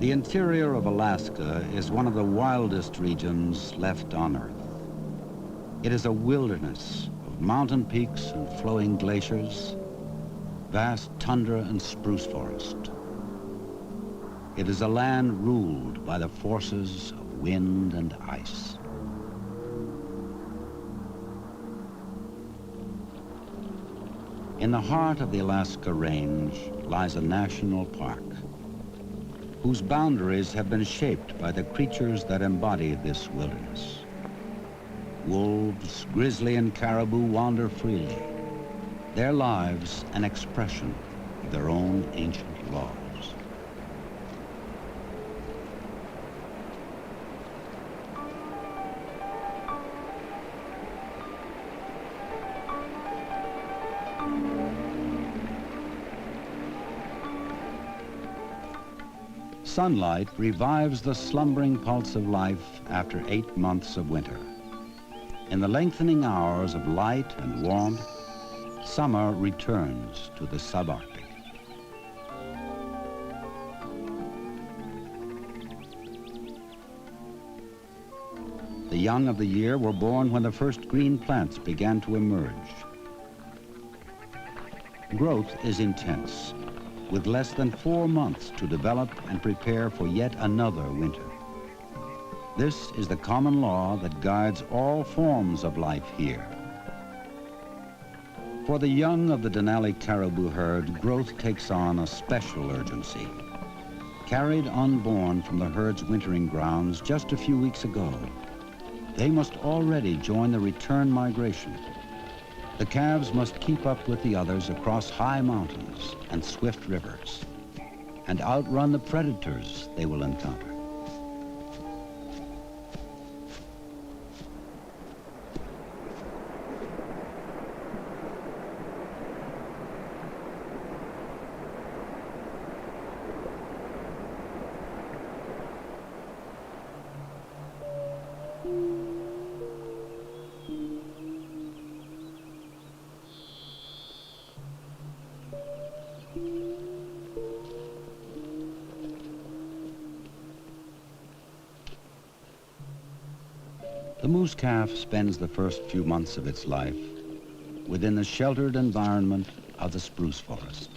The interior of Alaska is one of the wildest regions left on Earth. It is a wilderness of mountain peaks and flowing glaciers, vast tundra and spruce forest. It is a land ruled by the forces of wind and ice. In the heart of the Alaska Range lies a national park, whose boundaries have been shaped by the creatures that embody this wilderness. Wolves, grizzly, and caribou wander freely, their lives an expression of their own ancient laws. Sunlight revives the slumbering pulse of life after 8 months of winter. In the lengthening hours of light and warmth, summer returns to the subarctic. The young of the year were born when the first green plants began to emerge. Growth is intense, with less than 4 months to develop and prepare for yet another winter. This is the common law that guides all forms of life here. For the young of the Denali caribou herd, growth takes on a special urgency. Carried unborn from the herd's wintering grounds just a few weeks ago, they must already join the return migration. The calves must keep up with the others across high mountains and swift rivers, and outrun the predators they will encounter. The moose calf spends the first few months of its life within the sheltered environment of the spruce forest.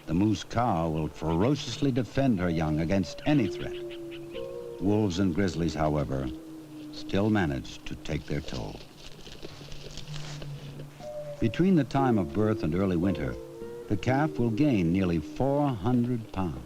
The moose cow will ferociously defend her young against any threat. Wolves and grizzlies, however, still manage to take their toll. Between the time of birth and early winter, the calf will gain nearly 400 pounds.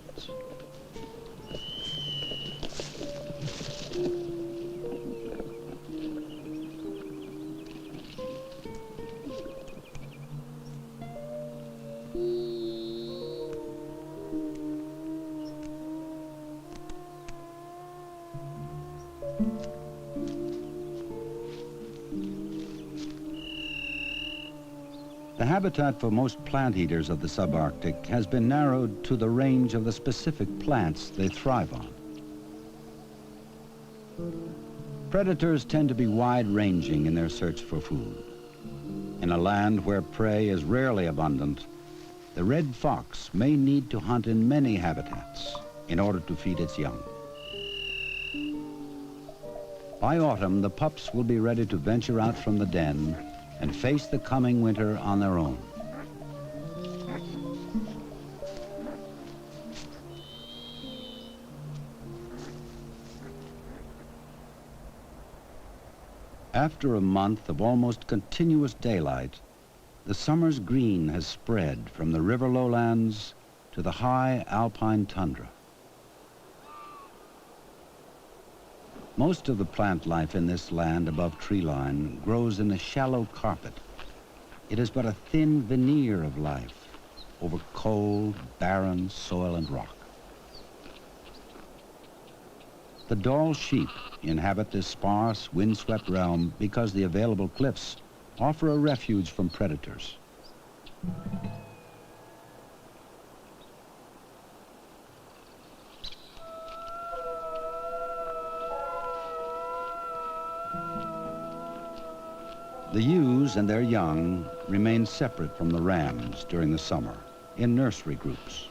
The habitat for most plant eaters of the subarctic has been narrowed to the range of the specific plants they thrive on. Predators tend to be wide-ranging in their search for food. In a land where prey is rarely abundant, the red fox may need to hunt in many habitats in order to feed its young. By autumn, the pups will be ready to venture out from the den and face the coming winter on their own. After a month of almost continuous daylight, the summer's green has spread from the river lowlands to the high alpine tundra. Most of the plant life in this land above tree line grows in a shallow carpet. It is but a thin veneer of life over cold, barren soil and rock. The Dall sheep inhabit this sparse, windswept realm because the available cliffs offer a refuge from predators. The ewes and their young remain separate from the rams during the summer in nursery groups.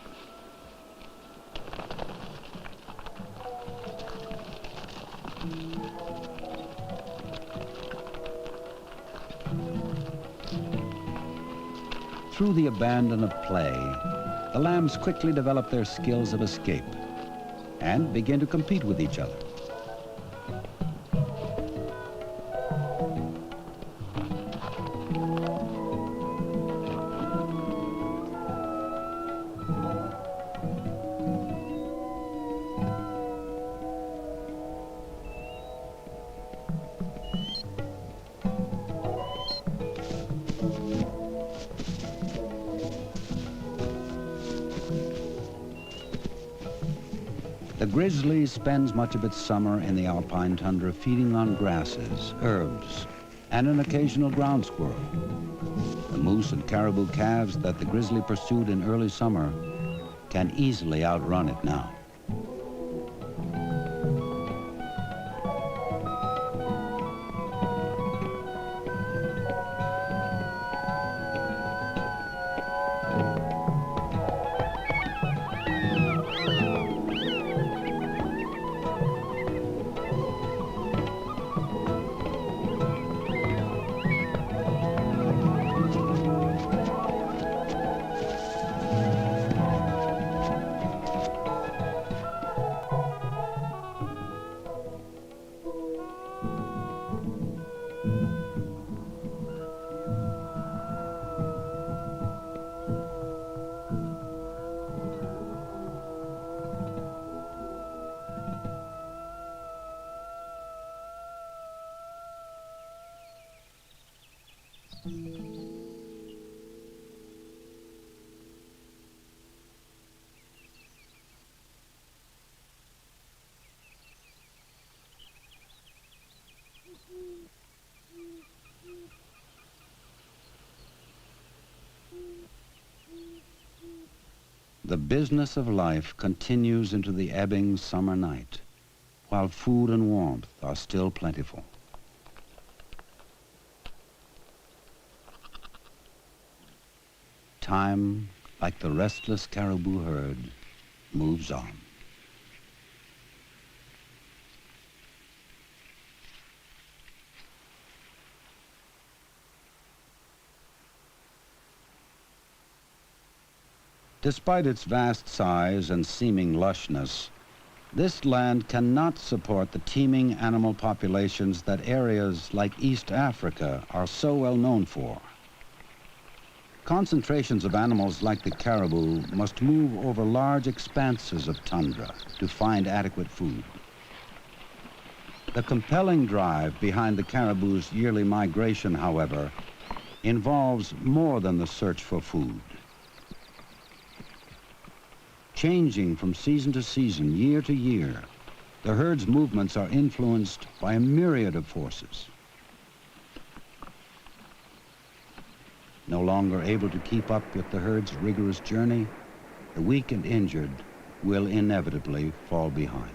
Through the abandon of play, the lambs quickly develop their skills of escape and begin to compete with each other. The grizzly spends much of its summer in the alpine tundra feeding on grasses, herbs, and an occasional ground squirrel. The moose and caribou calves that the grizzly pursued in early summer can easily outrun it now. The business of life continues into the ebbing summer night, while food and warmth are still plentiful. Time, like the restless caribou herd, moves on. Despite its vast size and seeming lushness, this land cannot support the teeming animal populations that areas like East Africa are so well known for. Concentrations of animals like the caribou must move over large expanses of tundra to find adequate food. The compelling drive behind the caribou's yearly migration, however, involves more than the search for food. Changing from season to season, year to year, the herd's movements are influenced by a myriad of forces. No longer able to keep up with the herd's rigorous journey, the weak and injured will inevitably fall behind.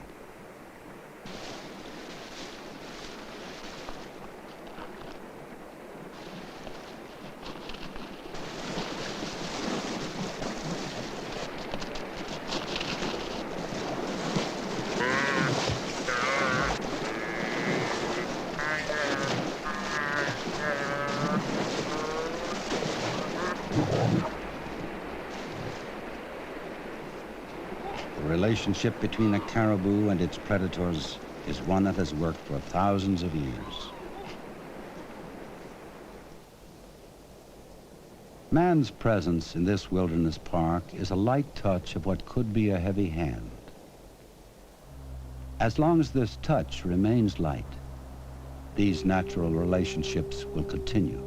The relationship between a caribou and its predators is one that has worked for thousands of years. Man's presence in this wilderness park is a light touch of what could be a heavy hand. As long as this touch remains light, these natural relationships will continue.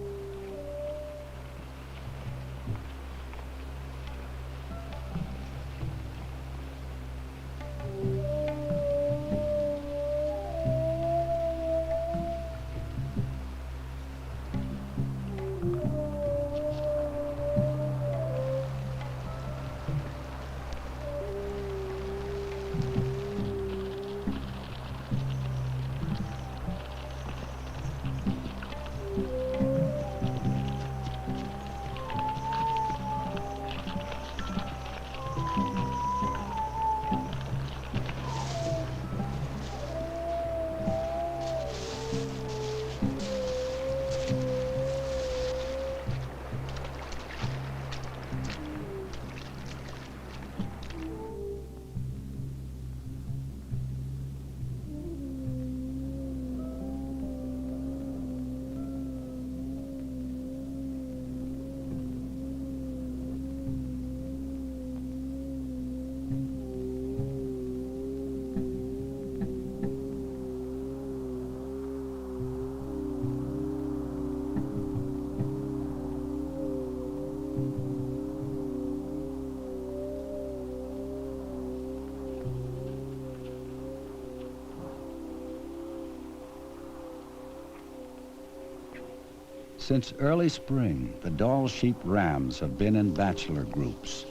Since early spring, the Dall Sheep rams have been in bachelor groups,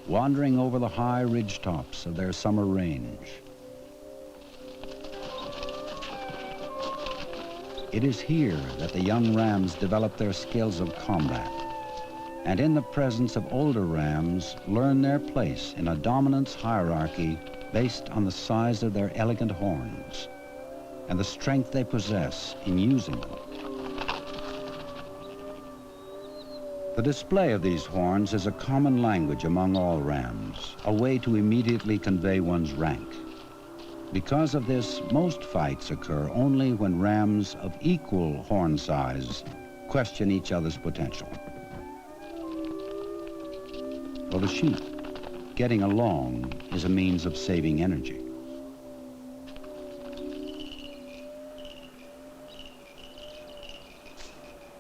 wandering over the high ridge tops of their summer range. It is here that the young rams develop their skills of combat, and in the presence of older rams, learn their place in a dominance hierarchy based on the size of their elegant horns and the strength they possess in using them. The display of these horns is a common language among all rams, a way to immediately convey one's rank. Because of this, most fights occur only when rams of equal horn size question each other's potential. For the sheep, getting along is a means of saving energy.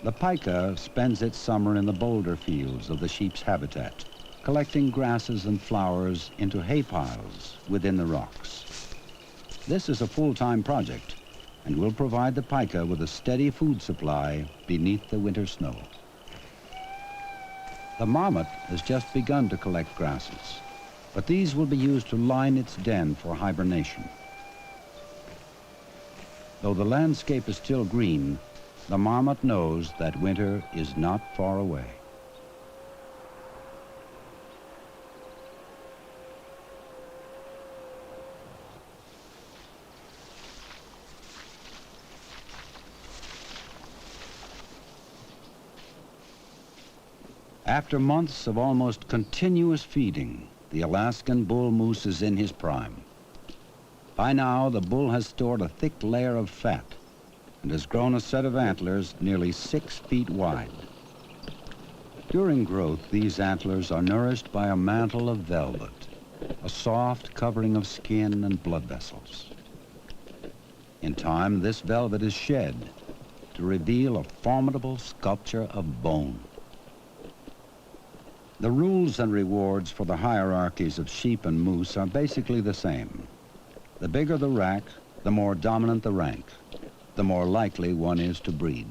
The pika spends its summer in the boulder fields of the sheep's habitat, collecting grasses and flowers into hay piles within the rocks. This is a full-time project and will provide the pika with a steady food supply beneath the winter snow. The marmot has just begun to collect grasses, but these will be used to line its den for hibernation. Though the landscape is still green, the marmot knows that winter is not far away. After months of almost continuous feeding, the Alaskan bull moose is in his prime. By now, the bull has stored a thick layer of fat and has grown a set of antlers nearly 6 feet wide. During growth, these antlers are nourished by a mantle of velvet, a soft covering of skin and blood vessels. In time, this velvet is shed to reveal a formidable sculpture of bone. The rules and rewards for the hierarchies of sheep and moose are basically the same. The bigger the rack, the more dominant the rank, the more likely one is to breed.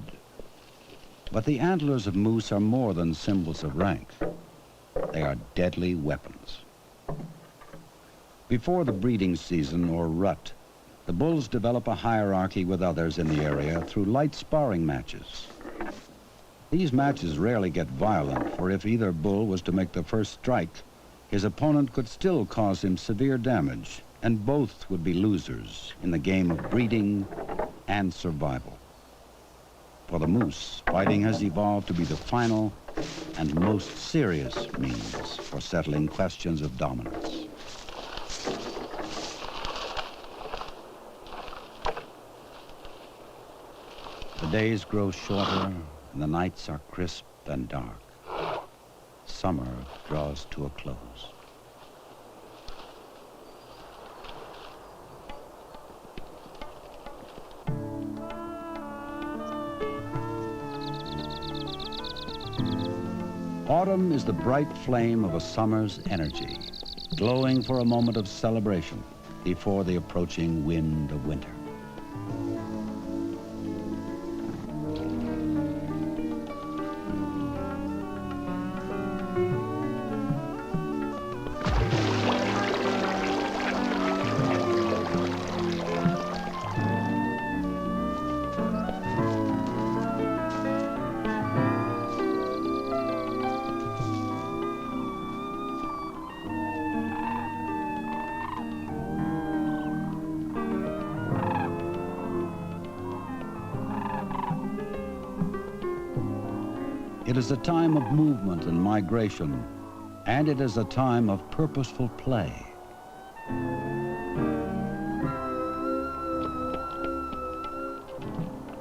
But the antlers of moose are more than symbols of rank. They are deadly weapons. Before the breeding season, or rut, the bulls develop a hierarchy with others in the area through light sparring matches. These matches rarely get violent, for if either bull was to make the first strike, his opponent could still cause him severe damage, and both would be losers in the game of breeding and survival. For the moose, fighting has evolved to be the final and most serious means for settling questions of dominance. The days grow shorter, and the nights are crisp and dark. Summer draws to a close. Autumn is the bright flame of a summer's energy, glowing for a moment of celebration before the approaching wind of winter. It is a time of movement and migration, and it is a time of purposeful play.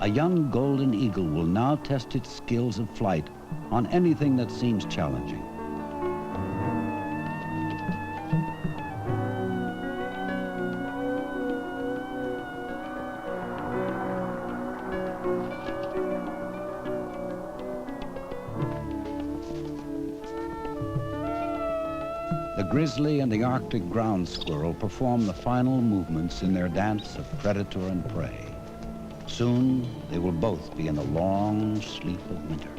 A young golden eagle will now test its skills of flight on anything that seems challenging. The grizzly and the Arctic ground squirrel perform the final movements in their dance of predator and prey. Soon, they will both be in the long sleep of winter.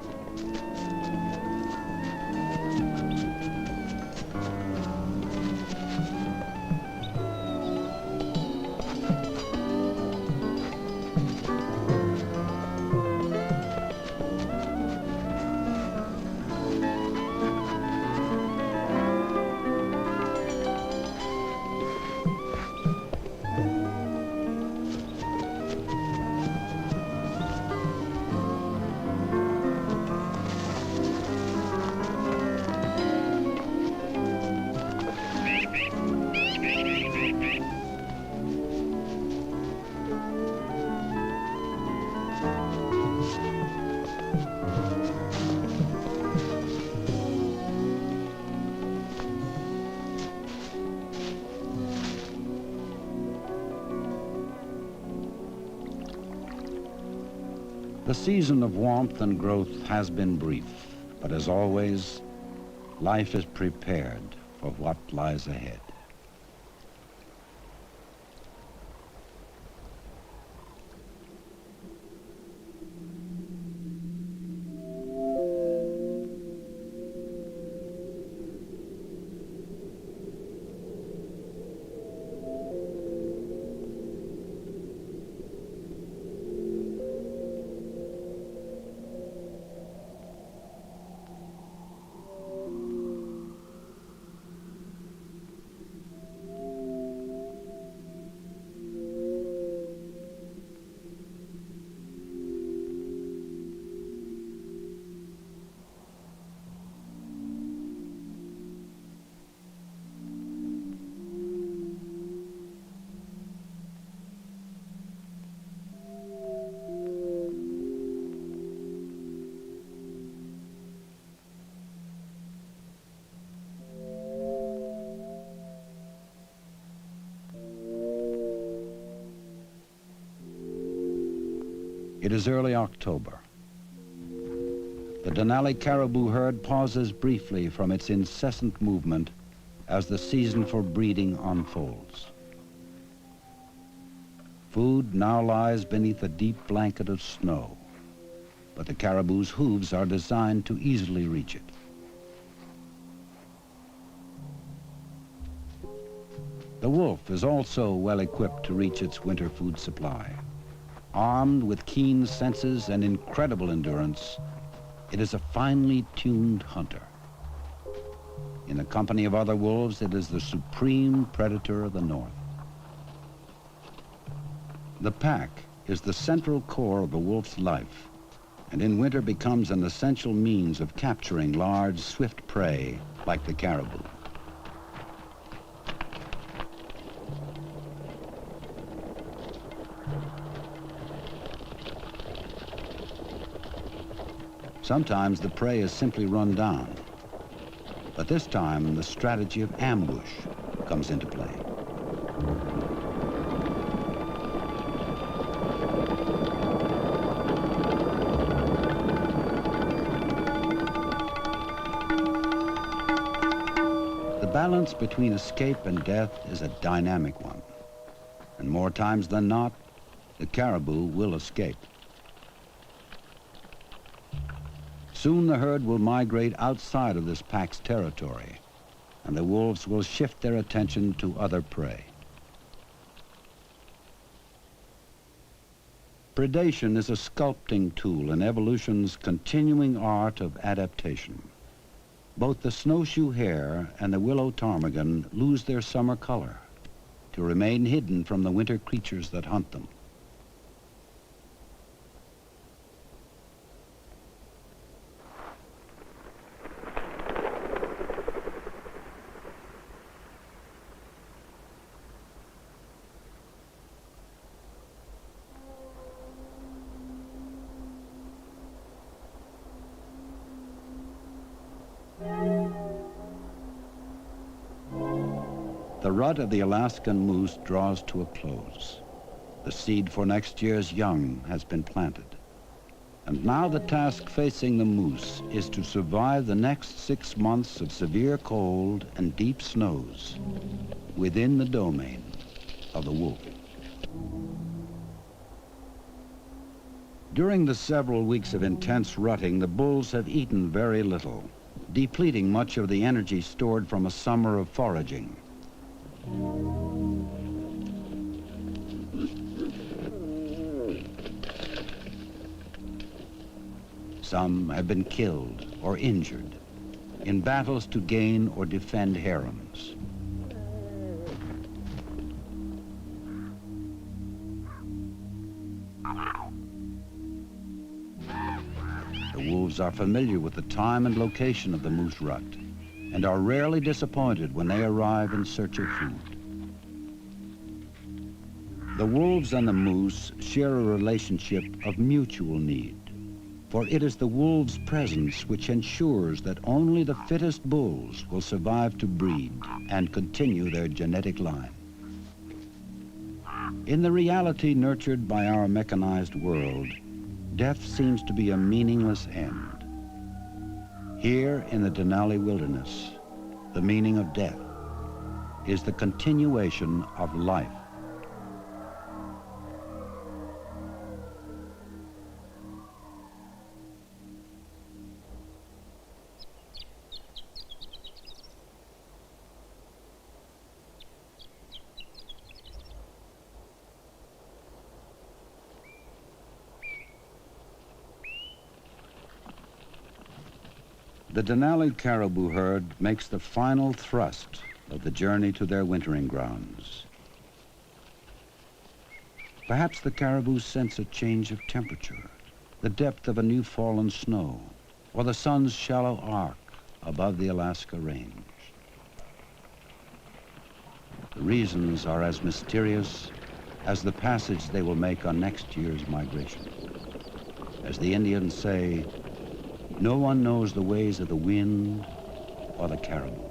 The season of warmth and growth has been brief, but as always, life is prepared for what lies ahead. It is early October. The Denali caribou herd pauses briefly from its incessant movement as the season for breeding unfolds. Food now lies beneath a deep blanket of snow, but the caribou's hooves are designed to easily reach it. The wolf is also well equipped to reach its winter food supply. Armed with keen senses and incredible endurance, it is a finely tuned hunter. In the company of other wolves, it is the supreme predator of the North. The pack is the central core of a wolf's life, and in winter becomes an essential means of capturing large, swift prey like the caribou. Sometimes the prey is simply run down, but this time the strategy of ambush comes into play. The balance between escape and death is a dynamic one, and more times than not, the caribou will escape. Soon the herd will migrate outside of this pack's territory, and the wolves will shift their attention to other prey. Predation is a sculpting tool in evolution's continuing art of adaptation. Both the snowshoe hare and the willow ptarmigan lose their summer color to remain hidden from the winter creatures that hunt them. The rut of the Alaskan moose draws to a close. The seed for next year's young has been planted. And now the task facing the moose is to survive the next 6 months of severe cold and deep snows within the domain of the wolf. During the several weeks of intense rutting, the bulls have eaten very little, depleting much of the energy stored from a summer of foraging. Some have been killed or injured in battles to gain or defend harems. The wolves are familiar with the time and location of the moose rut and are rarely disappointed when they arrive in search of food. The wolves and the moose share a relationship of mutual need, for it is the wolves' presence which ensures that only the fittest bulls will survive to breed and continue their genetic line. In the reality nurtured by our mechanized world, death seems to be a meaningless end. Here in the Denali Wilderness, the meaning of death is the continuation of life. The Denali caribou herd makes the final thrust of the journey to their wintering grounds. Perhaps the caribou sense a change of temperature, the depth of a new fallen snow, or the sun's shallow arc above the Alaska range. The reasons are as mysterious as the passage they will make on next year's migration. As the Indians say, no one knows the ways of the wind or the caribou.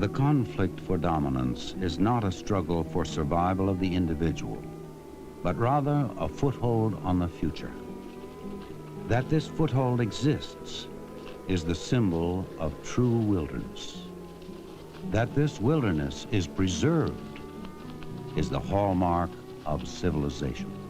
The conflict for dominance is not a struggle for survival of the individual, but rather a foothold on the future. That this foothold exists is the symbol of true wilderness. That this wilderness is preserved is the hallmark of civilization.